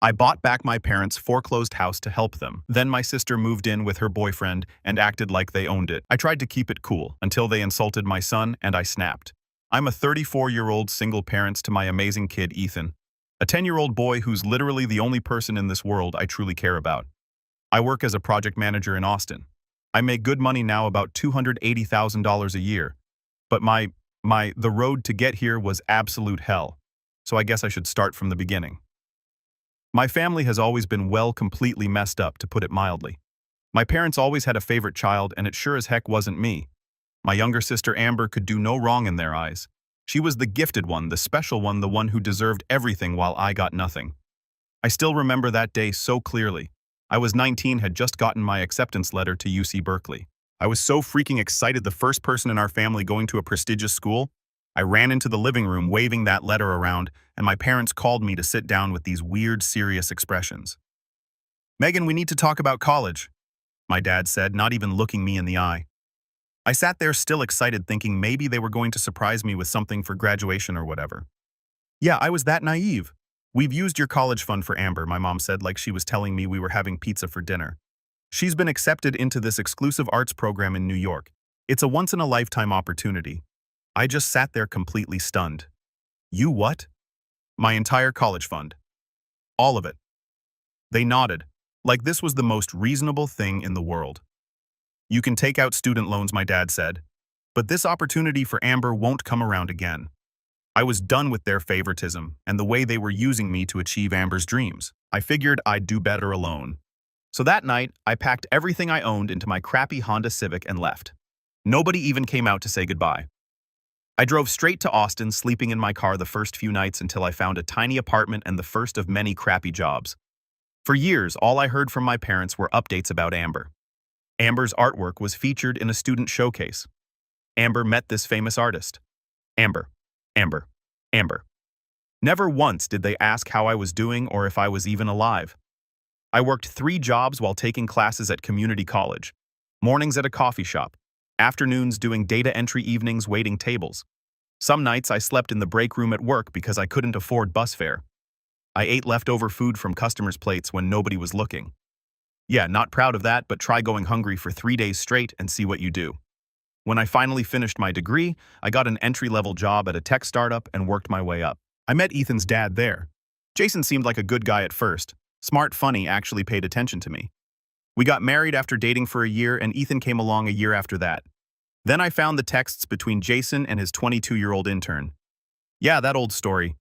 I bought back my parents' foreclosed house to help them. Then my sister moved in with her boyfriend and acted like they owned it. I tried to keep it cool until they insulted my son and I snapped. I'm a 34-year-old single parent to my amazing kid, Ethan. A 10-year-old boy who's literally the only person in this world I truly care about. I work as a project manager in Austin. I make good money now, about $280,000 a year. But the road to get here was absolute hell. So I guess I should start from the beginning. My family has always been completely messed up, to put it mildly. My parents always had a favorite child, and it sure as heck wasn't me. My younger sister Amber could do no wrong in their eyes. She was the gifted one, the special one, the one who deserved everything while I got nothing. I still remember that day so clearly. I was 19, had just gotten my acceptance letter to UC Berkeley. I was so freaking excited, the first person in our family going to a prestigious school. I ran into the living room waving that letter around, and my parents called me to sit down with these weird, serious expressions. "Megan, we need to talk about college," my dad said, not even looking me in the eye. I sat there still excited, thinking maybe they were going to surprise me with something for graduation or whatever. "Yeah, I was that naive. We've used your college fund for Amber," my mom said, like she was telling me we were having pizza for dinner. "She's been accepted into this exclusive arts program in New York. It's a once-in-a-lifetime opportunity." I just sat there completely stunned. "You what?" "My entire college fund. All of it." They nodded, like this was the most reasonable thing in the world. "You can take out student loans," my dad said, "but this opportunity for Amber won't come around again." I was done with their favoritism and the way they were using me to achieve Amber's dreams. I figured I'd do better alone. So that night, I packed everything I owned into my crappy Honda Civic and left. Nobody even came out to say goodbye. I drove straight to Austin, sleeping in my car the first few nights until I found a tiny apartment and the first of many crappy jobs. For years, all I heard from my parents were updates about Amber. Amber's artwork was featured in a student showcase. Amber met this famous artist. Amber, Amber, Amber. Never once did they ask how I was doing or if I was even alive. I worked 3 jobs while taking classes at community college. Mornings at a coffee shop. Afternoons doing data entry, evenings waiting tables. Some nights I slept in the break room at work because I couldn't afford bus fare. I ate leftover food from customers' plates when nobody was looking. Yeah, not proud of that, but try going hungry for 3 days straight and see what you do. When I finally finished my degree, I got an entry-level job at a tech startup and worked my way up. I met Ethan's dad there. Jason seemed like a good guy at first. Smart, funny, actually paid attention to me. We got married after dating for a year, and Ethan came along a year after that. Then I found the texts between Jason and his 22-year-old intern. Yeah, that old story.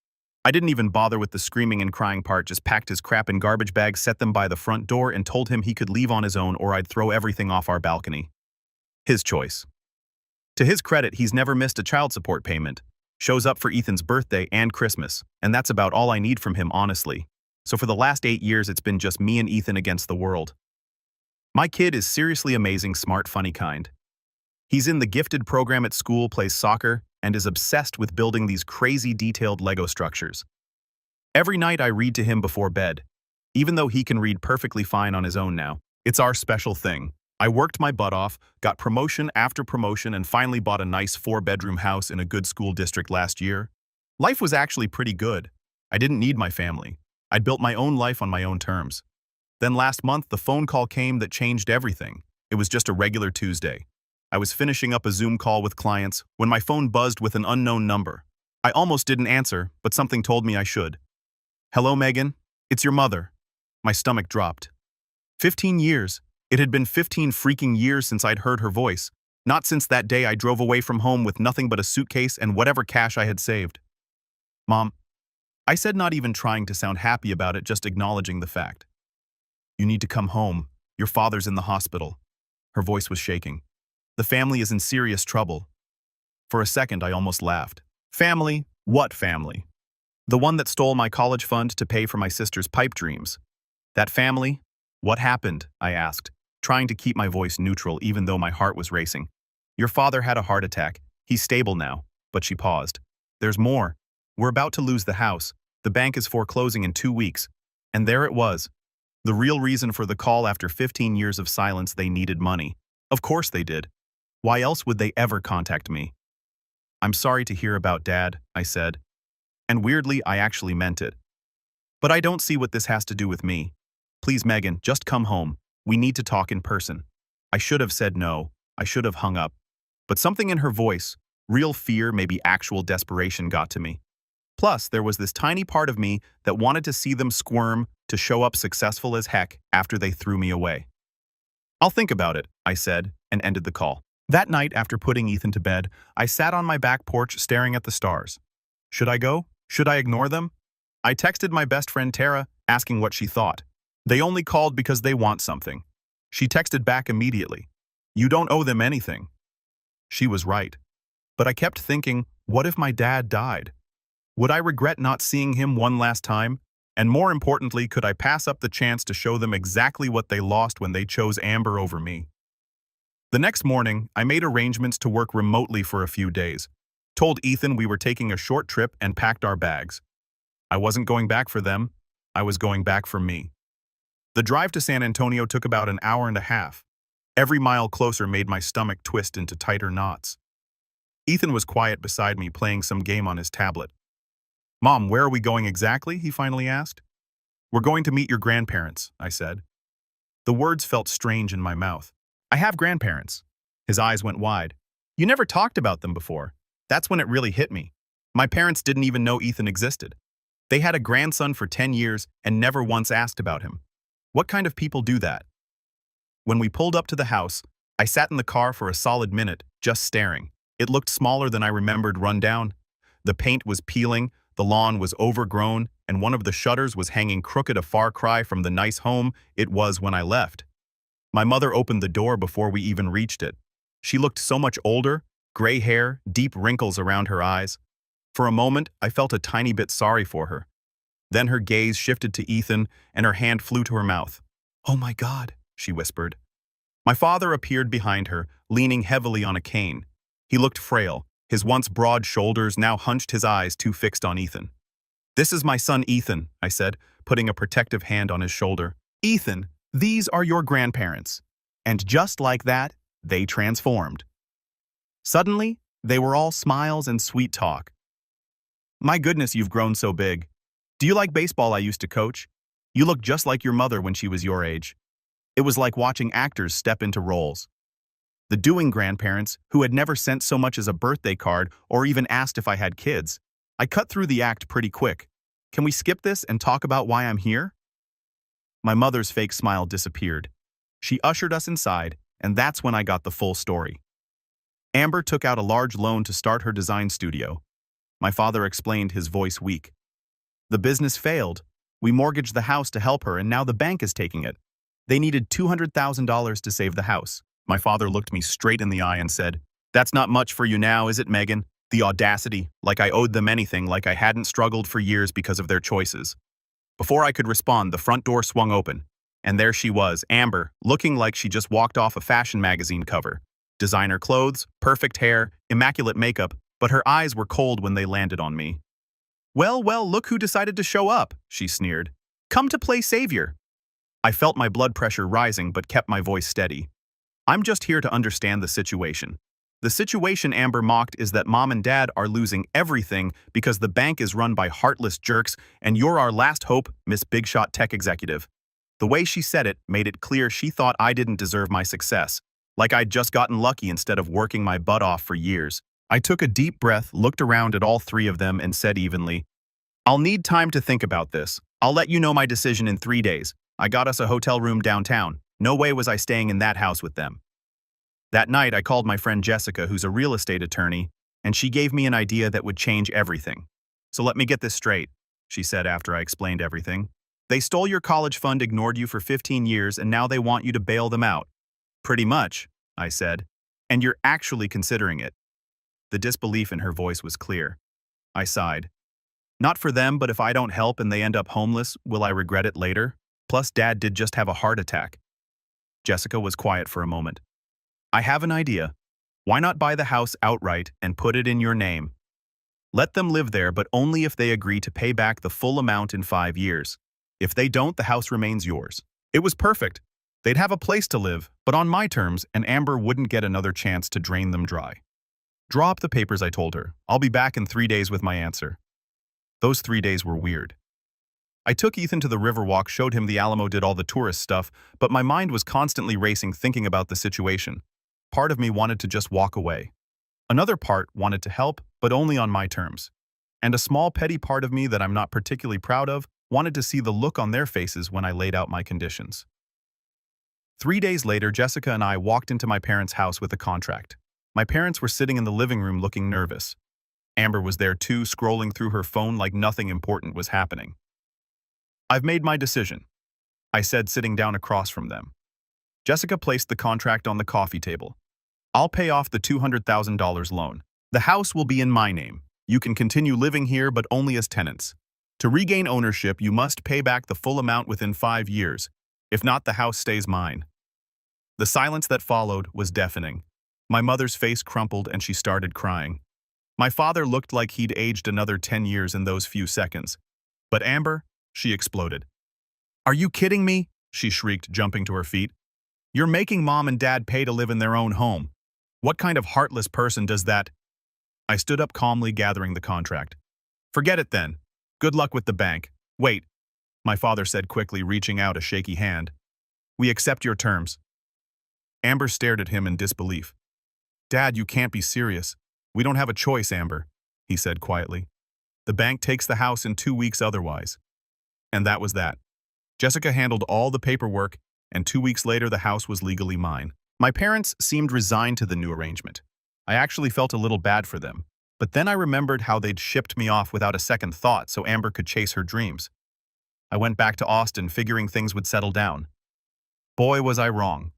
I didn't even bother with the screaming and crying part, just packed his crap in garbage bags, set them by the front door, and told him he could leave on his own or I'd throw everything off our balcony. His choice. To his credit, he's never missed a child support payment. Shows up for Ethan's birthday and Christmas, and that's about all I need from him, honestly. So for the last 8 years, it's been just me and Ethan against the world. My kid is seriously amazing, smart, funny kind. He's in the gifted program at school, plays soccer, and is obsessed with building these crazy detailed Lego structures. Every night I read to him before bed, even though he can read perfectly fine on his own now. It's our special thing. I worked my butt off, got promotion after promotion, and finally bought a nice 4-bedroom house in a good school district last year. Life was actually pretty good. I didn't need my family. I'd built my own life on my own terms. Then last month, the phone call came that changed everything. It was just a regular Tuesday. I was finishing up a Zoom call with clients when my phone buzzed with an unknown number. I almost didn't answer, but something told me I should. "Hello, Megan. It's your mother." My stomach dropped. 15 years. It had been 15 freaking years since I'd heard her voice. Not since that day I drove away from home with nothing but a suitcase and whatever cash I had saved. "Mom," I said, not even trying to sound happy about it, just acknowledging the fact. "You need to come home. Your father's in the hospital." Her voice was shaking. "The family is in serious trouble." For a second, I almost laughed. Family? What family? The one that stole my college fund to pay for my sister's pipe dreams. That family? What happened? I asked, trying to keep my voice neutral even though my heart was racing. "Your father had a heart attack. He's stable now." But she paused. "There's more. We're about to lose the house. The bank is foreclosing in 2 weeks." And there it was. The real reason for the call after 15 years of silence. They needed money. Of course they did. Why else would they ever contact me? "I'm sorry to hear about Dad," I said. And weirdly, I actually meant it. But I don't see what this has to do with me. Please, Megan, just come home. We need to talk in person. I should have said no. I should have hung up. But something in her voice, real fear, maybe actual desperation, got to me. Plus, there was this tiny part of me that wanted to see them squirm to show up successful as heck after they threw me away. I'll think about it, I said, and ended the call. That night, after putting Ethan to bed, I sat on my back porch staring at the stars. Should I go? Should I ignore them? I texted my best friend Tara, asking what she thought. They only called because they want something. She texted back immediately. You don't owe them anything. She was right. But I kept thinking, what if my dad died? Would I regret not seeing him one last time? And more importantly, could I pass up the chance to show them exactly what they lost when they chose Amber over me? The next morning, I made arrangements to work remotely for a few days. Told Ethan we were taking a short trip and packed our bags. I wasn't going back for them. I was going back for me. The drive to San Antonio took about an hour and a half. Every mile closer made my stomach twist into tighter knots. Ethan was quiet beside me, playing some game on his tablet. Mom, where are we going exactly? He finally asked. We're going to meet your grandparents, I said. The words felt strange in my mouth. I have grandparents. His eyes went wide. You never talked about them before. That's when it really hit me. My parents didn't even know Ethan existed. They had a grandson for 10 years and never once asked about him. What kind of people do that? When we pulled up to the house, I sat in the car for a solid minute, just staring. It looked smaller than I remembered, run down. The paint was peeling, the lawn was overgrown, and one of the shutters was hanging crooked, a far cry from the nice home it was when I left. My mother opened the door before we even reached it. She looked so much older, gray hair, deep wrinkles around her eyes. For a moment, I felt a tiny bit sorry for her. Then her gaze shifted to Ethan, and her hand flew to her mouth. Oh my God, she whispered. My father appeared behind her, leaning heavily on a cane. He looked frail, his once broad shoulders now hunched, his eyes too fixed on Ethan. This is my son Ethan, I said, putting a protective hand on his shoulder. Ethan, these are your grandparents. And just like that, they transformed. Suddenly, they were all smiles and sweet talk. My goodness, you've grown so big. Do you like baseball I used to coach? You look just like your mother when she was your age. It was like watching actors step into roles. The doing grandparents, who had never sent so much as a birthday card or even asked if I had kids. I cut through the act pretty quick. Can we skip this and talk about why I'm here? My mother's fake smile disappeared. She ushered us inside, and that's when I got the full story. Amber took out a large loan to start her design studio. My father explained, his voice weak. The business failed. We mortgaged the house to help her, and now the bank is taking it. They needed $200,000 to save the house. My father looked me straight in the eye and said, That's not much for you now, is it, Megan? The audacity, like I owed them anything, like I hadn't struggled for years because of their choices. Before I could respond, the front door swung open, and there she was, Amber, looking like she just walked off a fashion magazine cover. Designer clothes, perfect hair, immaculate makeup, but her eyes were cold when they landed on me. Well, look who decided to show up, she sneered. Come to play savior. I felt my blood pressure rising but kept my voice steady. I'm just here to understand the situation. The situation, Amber mocked, is that Mom and Dad are losing everything because the bank is run by heartless jerks, and you're our last hope, Miss Big Shot Tech Executive. The way she said it made it clear she thought I didn't deserve my success, like I'd just gotten lucky instead of working my butt off for years. I took a deep breath, looked around at all three of them, and said evenly, I'll need time to think about this. I'll let you know my decision in 3 days. I got us a hotel room downtown. No way was I staying in that house with them. That night, I called my friend Jessica, who's a real estate attorney, and she gave me an idea that would change everything. So let me get this straight, she said after I explained everything. They stole your college fund, ignored you for 15 years, and now they want you to bail them out. Pretty much, I said. And you're actually considering it. The disbelief in her voice was clear. I sighed. Not for them, but if I don't help and they end up homeless, will I regret it later? Plus, Dad did just have a heart attack. Jessica was quiet for a moment. I have an idea. Why not buy the house outright and put it in your name? Let them live there, but only if they agree to pay back the full amount in 5 years. If they don't, the house remains yours. It was perfect. They'd have a place to live, but on my terms, and Amber wouldn't get another chance to drain them dry. Draw up the papers, I told her. I'll be back in 3 days with my answer. Those 3 days were weird. I took Ethan to the Riverwalk, showed him the Alamo, did all the tourist stuff, but my mind was constantly racing thinking about the situation. Part of me wanted to just walk away. Another part wanted to help, but only on my terms. And a small petty part of me that I'm not particularly proud of wanted to see the look on their faces when I laid out my conditions. 3 days later, Jessica and I walked into my parents' house with a contract. My parents were sitting in the living room looking nervous. Amber was there too, scrolling through her phone like nothing important was happening. "I've made my decision," I said, sitting down across from them. Jessica placed the contract on the coffee table. "I'll pay off the $200,000 loan. The house will be in my name. You can continue living here, but only as tenants. To regain ownership, you must pay back the full amount within 5 years. If not, the house stays mine." The silence that followed was deafening. My mother's face crumpled and she started crying. My father looked like he'd aged another 10 years in those few seconds. "But Amber," she exploded. "Are you kidding me?" she shrieked, jumping to her feet. "You're making Mom and Dad pay to live in their own home. What kind of heartless person does that?" I stood up calmly, gathering the contract. "Forget it then. Good luck with the bank. Wait," my father said quickly, reaching out a shaky hand. "We accept your terms." Amber stared at him in disbelief. "Dad, you can't be serious. We don't have a choice, Amber," he said quietly. "The bank takes the house in 2 weeks otherwise." And that was that. Jessica handled all the paperwork, and 2 weeks later the house was legally mine. My parents seemed resigned to the new arrangement. I actually felt a little bad for them. But then I remembered how they'd shipped me off without a second thought so Amber could chase her dreams. I went back to Austin, figuring things would settle down. Boy, was I wrong.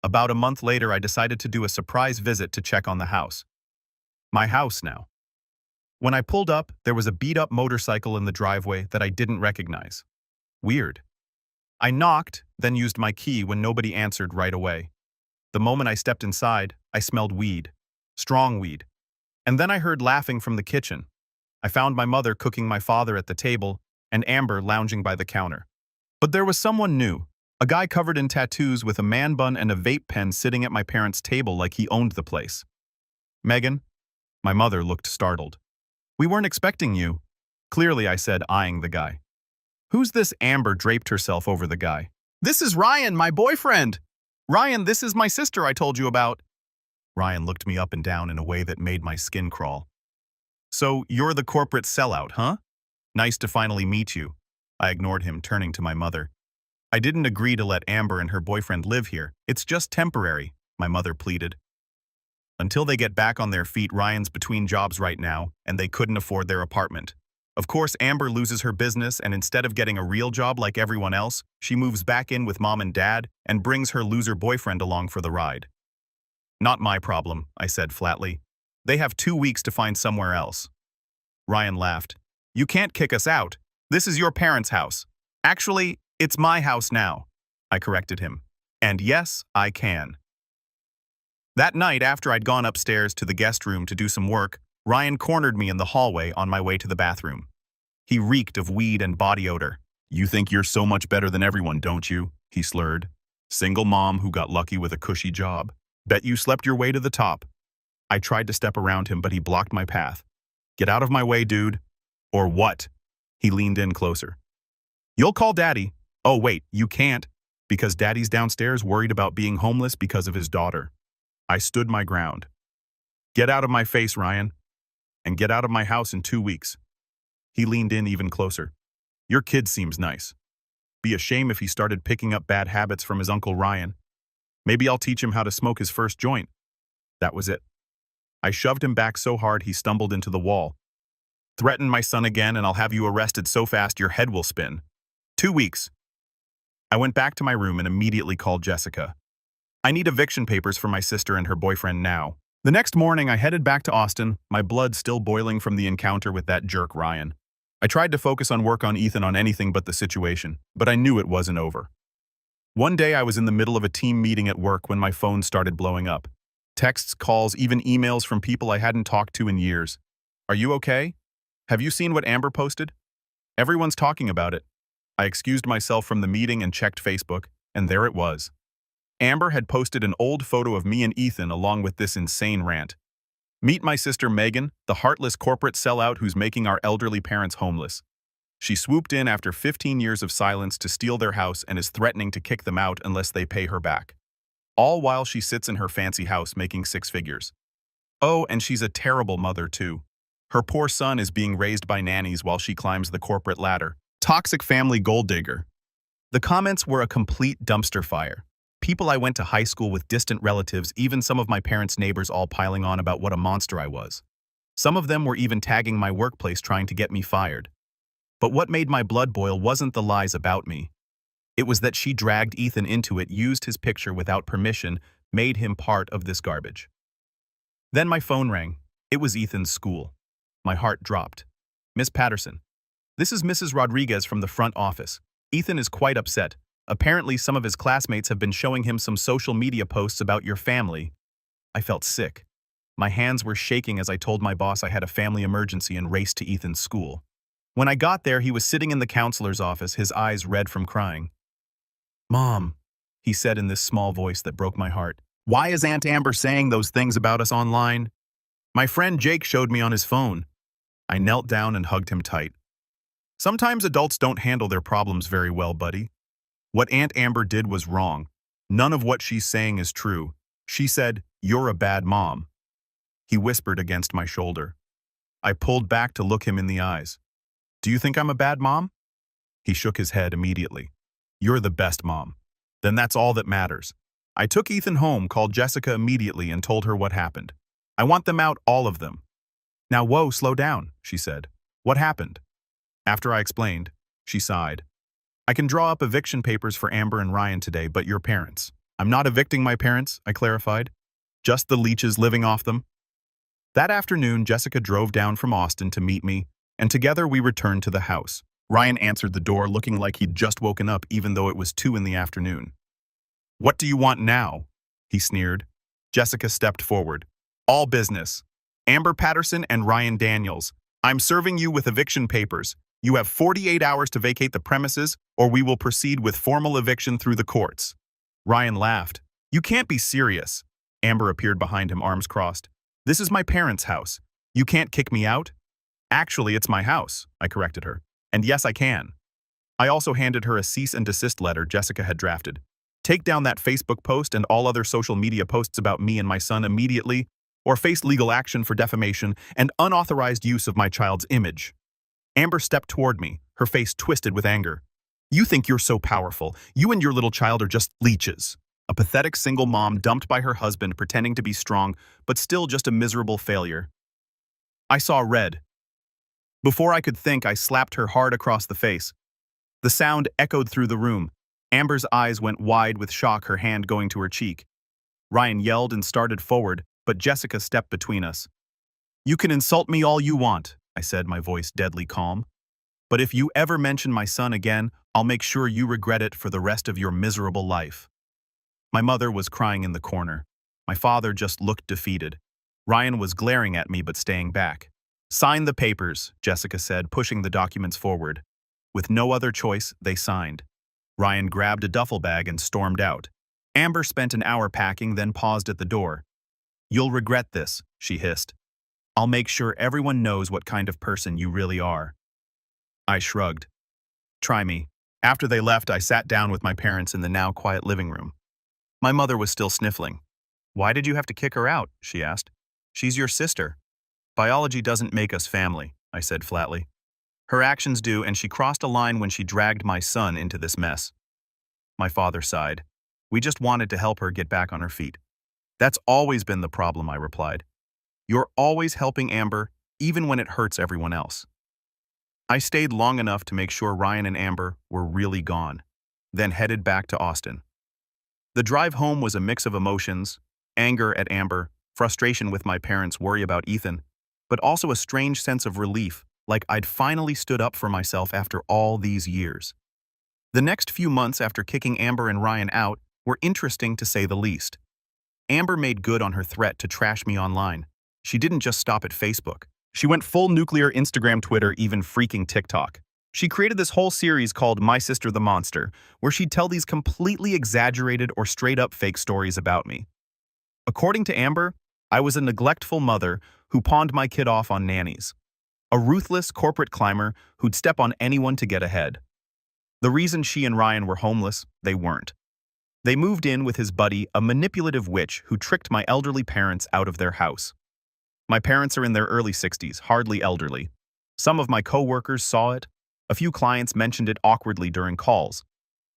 About a month later, I decided to do a surprise visit to check on the house. My house now. When I pulled up, there was a beat-up motorcycle in the driveway that I didn't recognize. Weird. I knocked, then used my key when nobody answered right away. The moment I stepped inside, I smelled weed. Strong weed. And then I heard laughing from the kitchen. I found my mother cooking my father at the table and Amber lounging by the counter. But there was someone new, a guy covered in tattoos with a man bun and a vape pen sitting at my parents' table like he owned the place. "Megan?" My mother looked startled. "We weren't expecting you." Clearly, I said, eyeing the guy. "Who's this?" Amber draped herself over the guy. "This is Ryan, my boyfriend. Ryan, this is my sister I told you about." Ryan looked me up and down in a way that made my skin crawl. "So, you're the corporate sellout, huh? Nice to finally meet you." I ignored him, turning to my mother. "I didn't agree to let Amber and her boyfriend live here. It's just temporary," my mother pleaded. "Until they get back on their feet. Ryan's between jobs right now, and they couldn't afford their apartment. Of course, Amber loses her business, and instead of getting a real job like everyone else, she moves back in with Mom and Dad and brings her loser boyfriend along for the ride." "Not my problem," I said flatly. "They have 2 weeks to find somewhere else." Ryan laughed. "You can't kick us out. This is your parents' house. Actually, it's my house now," I corrected him. "And yes, I can." That night, after I'd gone upstairs to the guest room to do some work, Ryan cornered me in the hallway on my way to the bathroom. He reeked of weed and body odor. "You think you're so much better than everyone, don't you?" he slurred. "Single mom who got lucky with a cushy job. Bet you slept your way to the top." I tried to step around him, but he blocked my path. "Get out of my way, dude." "Or what?" He leaned in closer. "You'll call Daddy." "Oh, wait, you can't, because Daddy's downstairs worried about being homeless because of his daughter." I stood my ground. "Get out of my face, Ryan. And get out of my house in 2 weeks." He leaned in even closer. "Your kid seems nice. Be a shame if he started picking up bad habits from his Uncle Ryan. Maybe I'll teach him how to smoke his first joint." That was it. I shoved him back so hard he stumbled into the wall. "Threaten my son again and I'll have you arrested so fast your head will spin. 2 weeks." I went back to my room and immediately called Jessica. "I need eviction papers for my sister and her boyfriend now." The next morning, I headed back to Austin, my blood still boiling from the encounter with that jerk Ryan. I tried to focus on work on Ethan on anything but the situation, but I knew it wasn't over. One day, I was in the middle of a team meeting at work when my phone started blowing up. Texts, calls, even emails from people I hadn't talked to in years. "Are you okay? Have you seen what Amber posted? Everyone's talking about it." I excused myself from the meeting and checked Facebook, and there it was. Amber had posted an old photo of me and Ethan along with this insane rant. "Meet my sister Megan, the heartless corporate sellout who's making our elderly parents homeless." She swooped in after 15 years of silence to steal their house and is threatening to kick them out unless they pay her back. All while she sits in her fancy house making six figures. Oh, and she's a terrible mother too. Her poor son is being raised by nannies while she climbs the corporate ladder. Toxic family gold digger. The comments were a complete dumpster fire. People I went to high school with, distant relatives, even some of my parents' neighbors, all piling on about what a monster I was. Some of them were even tagging my workplace trying to get me fired. But what made my blood boil wasn't the lies about me. It was that she dragged Ethan into it, used his picture without permission, made him part of this garbage. Then my phone rang. It was Ethan's school. My heart dropped. "Miss Patterson, this is Mrs. Rodriguez from the front office. Ethan is quite upset. Apparently some of his classmates have been showing him some social media posts about your family." I felt sick. My hands were shaking as I told my boss I had a family emergency and raced to Ethan's school. When I got there, he was sitting in the counselor's office, his eyes red from crying. "Mom," he said in this small voice that broke my heart, "why is Aunt Amber saying those things about us online? My friend Jake showed me on his phone." I knelt down and hugged him tight. "Sometimes adults don't handle their problems very well, buddy. What Aunt Amber did was wrong. None of what she's saying is true. She said, 'You're a bad mom.'" He whispered against my shoulder. I pulled back to look him in the eyes. "Do you think I'm a bad mom?" He shook his head immediately. "You're the best mom. Then that's all that matters." I took Ethan home, called Jessica immediately, and told her what happened. "I want them out, all of them." "Now, whoa, slow down," she said. "What happened?" After I explained, she sighed. "I can draw up eviction papers for Amber and Ryan today, but your parents." "I'm not evicting my parents," I clarified. "Just the leeches living off them." That afternoon, Jessica drove down from Austin to meet me, and together we returned to the house. Ryan answered the door looking like he'd just woken up even though it was 2 in the afternoon. "What do you want now?" he sneered. Jessica stepped forward. "All business. Amber Patterson and Ryan Daniels. I'm serving you with eviction papers. You have 48 hours to vacate the premises, or we will proceed with formal eviction through the courts." Ryan laughed. "You can't be serious." Amber appeared behind him, arms crossed. "This is my parents' house. You can't kick me out?" "Actually, it's my house," I corrected her. "And yes, I can." I also handed her a cease and desist letter Jessica had drafted. "Take down that Facebook post and all other social media posts about me and my son immediately, or face legal action for defamation and unauthorized use of my child's image." Amber stepped toward me, her face twisted with anger. "You think you're so powerful. You and your little child are just leeches. A pathetic single mom dumped by her husband, pretending to be strong, but still just a miserable failure." I saw red. Before I could think, I slapped her hard across the face. The sound echoed through the room. Amber's eyes went wide with shock, her hand going to her cheek. Ryan yelled and started forward, but Jessica stepped between us. "You can insult me all you want," I said, my voice deadly calm. "But if you ever mention my son again, I'll make sure you regret it for the rest of your miserable life." My mother was crying in the corner. My father just looked defeated. Ryan was glaring at me but staying back. "Sign the papers," Jessica said, pushing the documents forward. With no other choice, they signed. Ryan grabbed a duffel bag and stormed out. Amber spent an hour packing, then paused at the door. "You'll regret this," she hissed. "I'll make sure everyone knows what kind of person you really are." I shrugged. "Try me." After they left, I sat down with my parents in the now quiet living room. My mother was still sniffling. "Why did you have to kick her out?" she asked. "She's your sister." "Biology doesn't make us family," I said flatly. "Her actions do, and she crossed a line when she dragged my son into this mess." My father sighed. "We just wanted to help her get back on her feet." "That's always been the problem," I replied. "You're always helping Amber, even when it hurts everyone else." I stayed long enough to make sure Ryan and Amber were really gone, then headed back to Austin. The drive home was a mix of emotions: anger at Amber, frustration with my parents' worry about Ethan, but also a strange sense of relief, like I'd finally stood up for myself after all these years. The next few months after kicking Amber and Ryan out were interesting to say the least. Amber made good on her threat to trash me online. She didn't just stop at Facebook. She went full nuclear: Instagram, Twitter, even freaking TikTok. She created this whole series called My Sister the Monster, where she'd tell these completely exaggerated or straight-up fake stories about me. According to Amber, I was a neglectful mother who pawned my kid off on nannies. A ruthless corporate climber who'd step on anyone to get ahead. The reason she and Ryan were homeless, they weren't. They moved in with his buddy, a manipulative witch who tricked my elderly parents out of their house. My parents are in their early 60s, hardly elderly. Some of my co-workers saw it. A few clients mentioned it awkwardly during calls.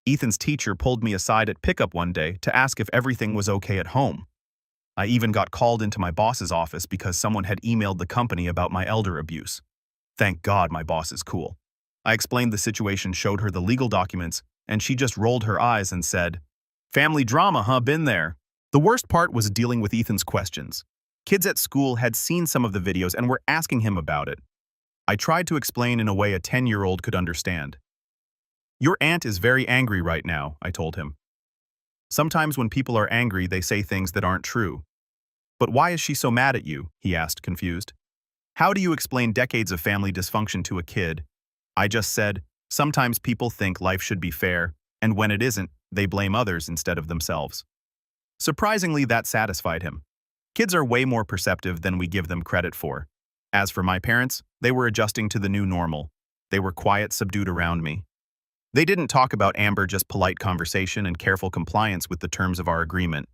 Ethan's teacher pulled me aside at pickup one day to ask if everything was okay at home. I even got called into my boss's office because someone had emailed the company about my elder abuse. Thank God my boss is cool. I explained the situation, showed her the legal documents, and she just rolled her eyes and said, "Family drama, huh? Been there." The worst part was dealing with Ethan's questions. Kids at school had seen some of the videos and were asking him about it. I tried to explain in a way a 10-year-old could understand. "Your aunt is very angry right now," I told him. "Sometimes when people are angry, they say things that aren't true." "But why is she so mad at you?" he asked, confused. "How do you explain decades of family dysfunction to a kid?" I just said, "Sometimes people think life should be fair, and when it isn't, they blame others instead of themselves." Surprisingly, that satisfied him. Kids are way more perceptive than we give them credit for. As for my parents, they were adjusting to the new normal. They were quiet, subdued around me. They didn't talk about Amber, just polite conversation and careful compliance with the terms of our agreement.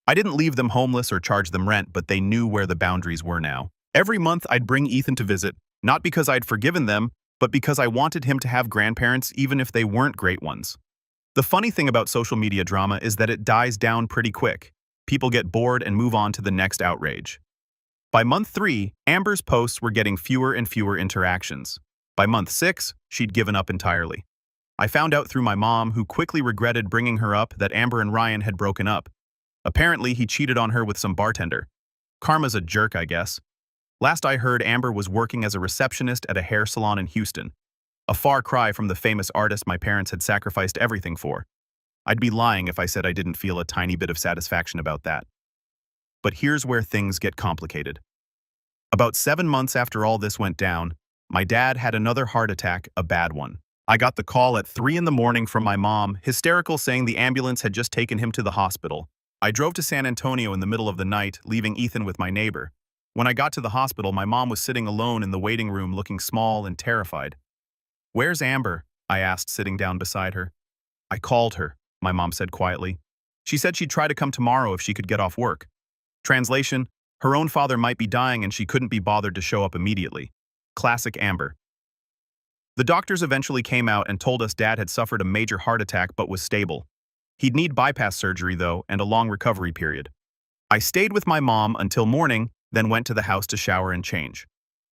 I didn't leave them homeless or charge them rent, but they knew where the boundaries were now. Every month, I'd bring Ethan to visit, not because I'd forgiven them, but because I wanted him to have grandparents even if they weren't great ones. The funny thing about social media drama is that it dies down pretty quick. People get bored and move on to the next outrage. By month 3, Amber's posts were getting fewer and fewer interactions. By month 6, she'd given up entirely. I found out through my mom, who quickly regretted bringing her up, that Amber and Ryan had broken up. Apparently, he cheated on her with some bartender. Karma's a jerk, I guess. Last I heard, Amber was working as a receptionist at a hair salon in Houston. A far cry from the famous artist my parents had sacrificed everything for. I'd be lying if I said I didn't feel a tiny bit of satisfaction about that. But here's where things get complicated. About 7 months after all this went down, my dad had another heart attack, a bad one. I got the call at 3 in the morning from my mom, hysterical, saying the ambulance had just taken him to the hospital. I drove to San Antonio in the middle of the night, leaving Ethan with my neighbor. When I got to the hospital, my mom was sitting alone in the waiting room, looking small and terrified. "Where's Amber?" I asked, sitting down beside her. "I called her," my mom said quietly. "She said she'd try to come tomorrow if she could get off work." Translation: her own father might be dying and she couldn't be bothered to show up immediately. Classic Amber. The doctors eventually came out and told us Dad had suffered a major heart attack but was stable. He'd need bypass surgery, though, and a long recovery period. I stayed with my mom until morning, then went to the house to shower and change.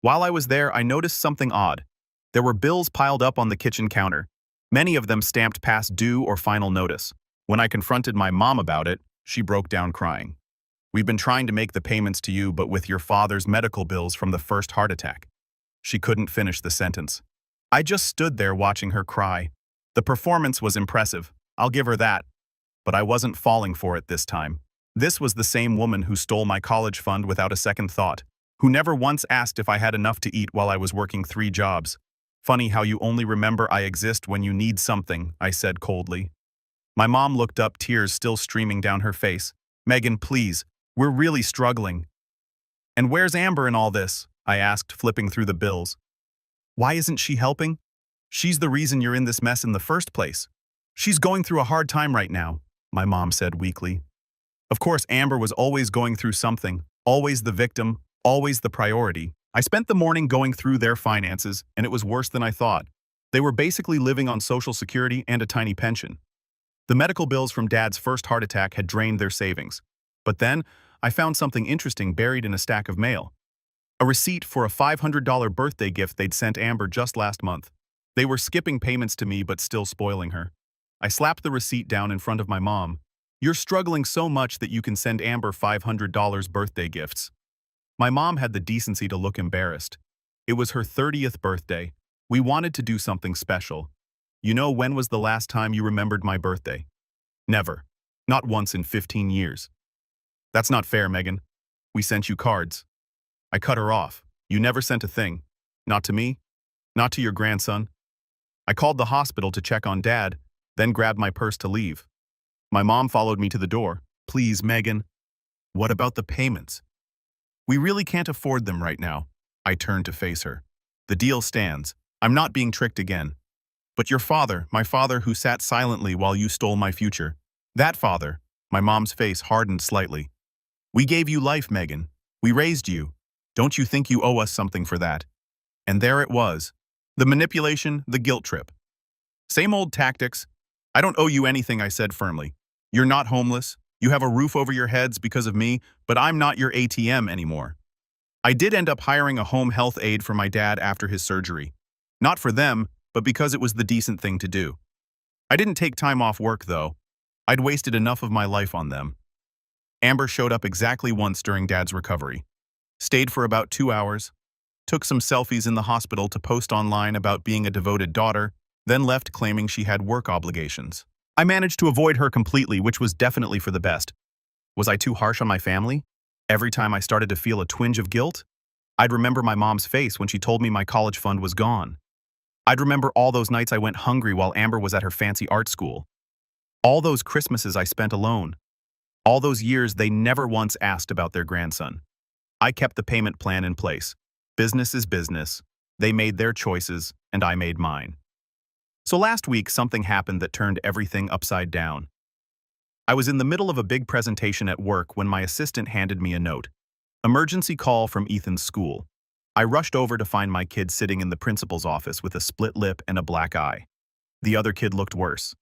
While I was there, I noticed something odd. There were bills piled up on the kitchen counter, many of them stamped past due or final notice. When I confronted my mom about it, she broke down crying. "We've been trying to make the payments to you, but with your father's medical bills from the first heart attack." She couldn't finish the sentence. I just stood there watching her cry. The performance was impressive, I'll give her that. But I wasn't falling for it this time. This was the same woman who stole my college fund without a second thought, who never once asked if I had enough to eat while I was working 3 jobs. "Funny how you only remember I exist when you need something," I said coldly. My mom looked up, tears still streaming down her face. "Megan, please, we're really struggling." "And where's Amber in all this?" I asked, flipping through the bills. "Why isn't she helping? She's the reason you're in this mess in the first place. She's going through a hard time right now," my mom said weakly. Of course, Amber was always going through something, always the victim, always the priority. I spent the morning going through their finances, and it was worse than I thought. They were basically living on Social Security and a tiny pension. The medical bills from Dad's first heart attack had drained their savings. But then, I found something interesting buried in a stack of mail. A receipt for a $500 birthday gift they'd sent Amber just last month. They were skipping payments to me but still spoiling her. I slapped the receipt down in front of my mom. "You're struggling so much that you can send Amber $500 birthday gifts." My mom had the decency to look embarrassed. It was her 30th birthday. We wanted to do something special. "You know, when was the last time you remembered my birthday?" "Never. Not once in 15 years. "That's not fair, Megan. We sent you cards." I cut her off. "You never sent a thing. Not to me. Not to your grandson." I called the hospital to check on Dad, then grabbed my purse to leave. My mom followed me to the door. "Please, Megan. What about the payments?" "We really can't afford them right now." I turned to face her. The deal stands. I'm not being tricked again. But your father, my father who sat silently while you stole my future. That father, my mom's face hardened slightly. We gave you life, Megan. We raised you. Don't you think you owe us something for that? And there it was. The manipulation, the guilt trip. Same old tactics. I don't owe you anything, I said firmly. You're not homeless. You have a roof over your heads because of me, but I'm not your ATM anymore. I did end up hiring a home health aide for my dad after his surgery. Not for them, but because it was the decent thing to do. I didn't take time off work, though. I'd wasted enough of my life on them. Amber showed up exactly once during Dad's recovery. Stayed for about 2 hours, took some selfies in the hospital to post online about being a devoted daughter, then left claiming she had work obligations. I managed to avoid her completely, which was definitely for the best. Was I too harsh on my family? Every time I started to feel a twinge of guilt, I'd remember my mom's face when she told me my college fund was gone. I'd remember all those nights I went hungry while Amber was at her fancy art school. All those Christmases I spent alone. All those years they never once asked about their grandson. I kept the payment plan in place. Business is business. They made their choices, and I made mine. So last week, something happened that turned everything upside down. I was in the middle of a big presentation at work when my assistant handed me a note. Emergency call from Ethan's school. I rushed over to find my kid sitting in the principal's office with a split lip and a black eye. The other kid looked worse.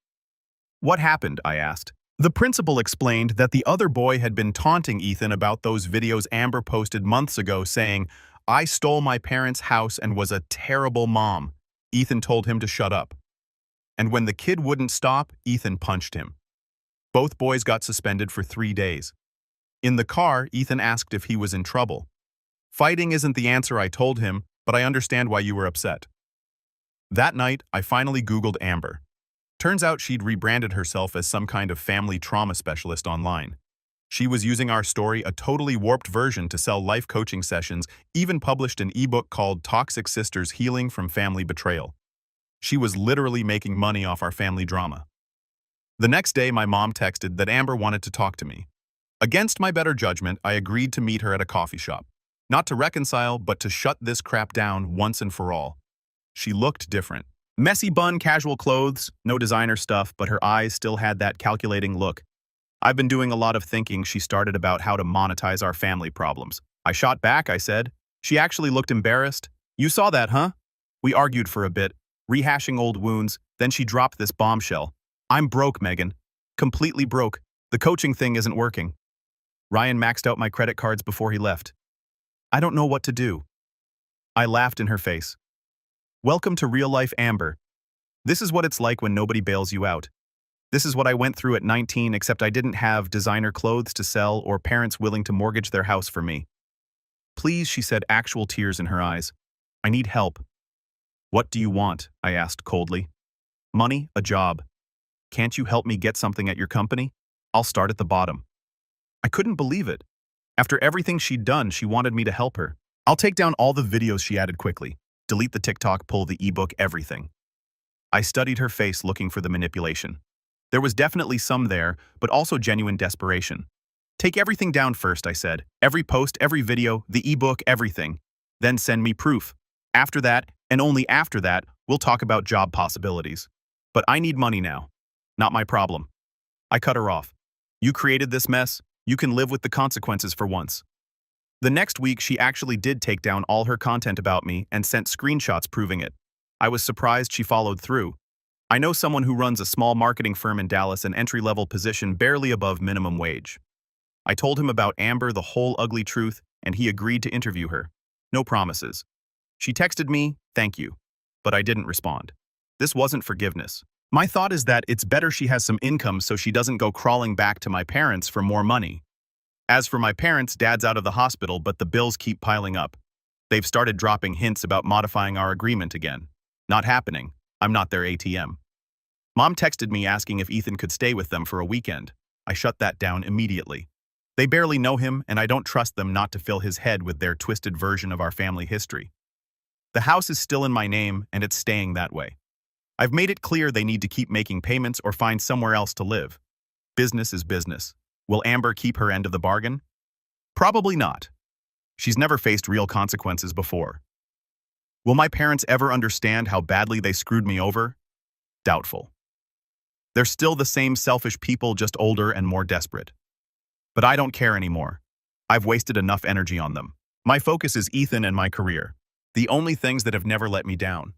What happened? I asked. The principal explained that the other boy had been taunting Ethan about those videos Amber posted months ago saying, "I stole my parents' house and was a terrible mom." Ethan told him to shut up. And when the kid wouldn't stop, Ethan punched him. Both boys got suspended for 3 days. In the car, Ethan asked if he was in trouble. Fighting isn't the answer, I told him, but I understand why you were upset. That night, I finally Googled Amber. Turns out she'd rebranded herself as some kind of family trauma specialist online. She was using our story, a totally warped version, to sell life coaching sessions, even published an ebook called Toxic Sisters: Healing from Family Betrayal. She was literally making money off our family drama. The next day, my mom texted that Amber wanted to talk to me. Against my better judgment, I agreed to meet her at a coffee shop. Not to reconcile, but to shut this crap down once and for all. She looked different. Messy bun, casual clothes, no designer stuff, but her eyes still had that calculating look. I've been doing a lot of thinking, she started, about how to monetize our family problems. I shot back, I said. She actually looked embarrassed. You saw that, huh? We argued for a bit, rehashing old wounds, then she dropped this bombshell. I'm broke, Megan. Completely broke. The coaching thing isn't working. Ryan maxed out my credit cards before he left. I don't know what to do. I laughed in her face. Welcome to real life, Amber. This is what it's like when nobody bails you out. This is what I went through at 19, except I didn't have designer clothes to sell or parents willing to mortgage their house for me. Please, she said, actual tears in her eyes. I need help. What do you want? I asked coldly. Money, a job. Can't you help me get something at your company? I'll start at the bottom. I couldn't believe it. After everything she'd done, she wanted me to help her. I'll take down all the videos, she added quickly. Delete the TikTok, pull the ebook, everything. I studied her face, looking for the manipulation. There was definitely some there, but also genuine desperation. Take everything down first, I said. Every post, every video, the ebook, everything. Then send me proof. After that, and only after that, we'll talk about job possibilities. But I need money now. Not my problem. I cut her off. You created this mess. You can live with the consequences for once. The next week, she actually did take down all her content about me and sent screenshots proving it. I was surprised she followed through. I know someone who runs a small marketing firm in Dallas, an entry-level position barely above minimum wage. I told him about Amber, the whole ugly truth, and he agreed to interview her. No promises. She texted me, thank you, but I didn't respond. This wasn't forgiveness. My thought is that it's better she has some income so she doesn't go crawling back to my parents for more money. As for my parents, Dad's out of the hospital, but the bills keep piling up. They've started dropping hints about modifying our agreement again. Not happening. I'm not their ATM. Mom texted me asking if Ethan could stay with them for a weekend. I shut that down immediately. They barely know him, and I don't trust them not to fill his head with their twisted version of our family history. The house is still in my name, and it's staying that way. I've made it clear they need to keep making payments or find somewhere else to live. Business is business. Will Amber keep her end of the bargain? Probably not. She's never faced real consequences before. Will my parents ever understand how badly they screwed me over? Doubtful. They're still the same selfish people, just older and more desperate. But I don't care anymore. I've wasted enough energy on them. My focus is Ethan and my career. The only things that have never let me down.